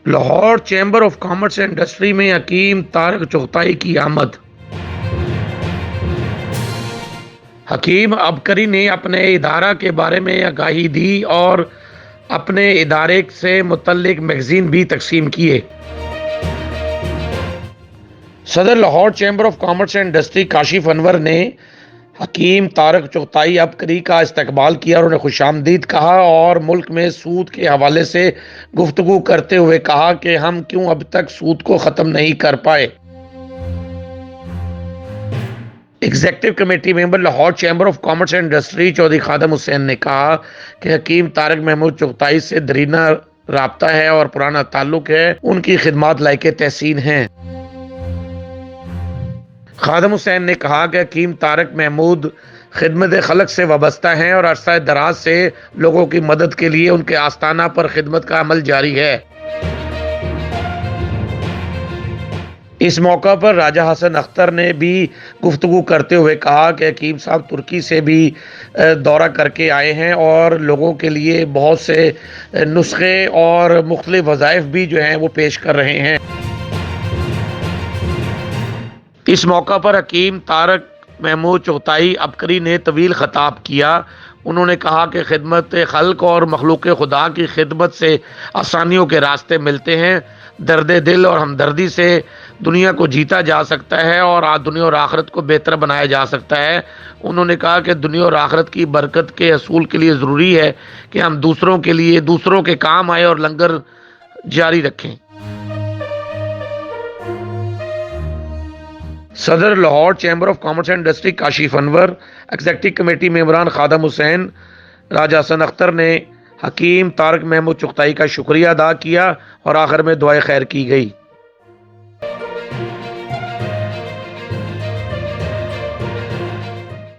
Lahore chamber of commerce and industry میں حکیم طارق چغتائی کی آمد۔ حکیم عبقری نے اپنے ادارہ کے بارے میں آگاہی دی اور اپنے ادارے سے متعلق میگزین بھی تقسیم کیے۔ صدر Lahore chamber of commerce and industry Kashif Anwar نے حکیم طارق چغتائی عبقری کا استقبال کیا اور انہیں خوش آمدید کہا اور ملک میں سود کے حوالے سے گفتگو کرتے ہوئے کہا کہ ہم کیوں اب تک سود کو ختم نہیں کر پائے۔ Executive committee member Lahore chamber of commerce and industry Chaudhry Khadim Hussain نے کہا کہ حکیم طارق محمود چغتائی سے دیرینہ رابطہ ہے اور پرانا تعلق ہے، ان کی خدمات لائق تحسین ہیں۔ خادم حسین نے کہا کہ حکیم طارق محمود خدمت خلق سے وابستہ ہیں اور عرصہ دراز سے لوگوں کی مدد کے لیے ان کے آستانہ پر خدمت کا عمل جاری ہے۔ اس موقع پر راجہ حسن اختر نے بھی گفتگو کرتے ہوئے کہا کہ حکیم صاحب ترکی سے بھی دورہ کر کے آئے ہیں اور لوگوں کے لیے بہت سے نسخے اور مختلف وظائف بھی جو ہیں وہ پیش کر رہے ہیں۔ اس موقع پر حکیم طارق محمود چغتائی عبقری نے طویل خطاب کیا۔ انہوں نے کہا کہ خدمت خلق اور مخلوق خدا کی خدمت سے آسانیوں کے راستے ملتے ہیں، درد دل اور ہمدردی سے دنیا کو جیتا جا سکتا ہے اور دنیا اور آخرت کو بہتر بنایا جا سکتا ہے۔ انہوں نے کہا کہ دنیا اور آخرت کی برکت کے حصول کے لیے ضروری ہے کہ ہم دوسروں کے لیے دوسروں کے کام آئے اور لنگر جاری رکھیں۔ صدر Lahore chamber of commerce and industry Kashif Anwar, executive committee ممبران خادم حسین، راجہ حسن اختر نے حکیم طارق محمود چغتائی کا شکریہ ادا کیا اور آخر میں دعائے خیر کی گئی۔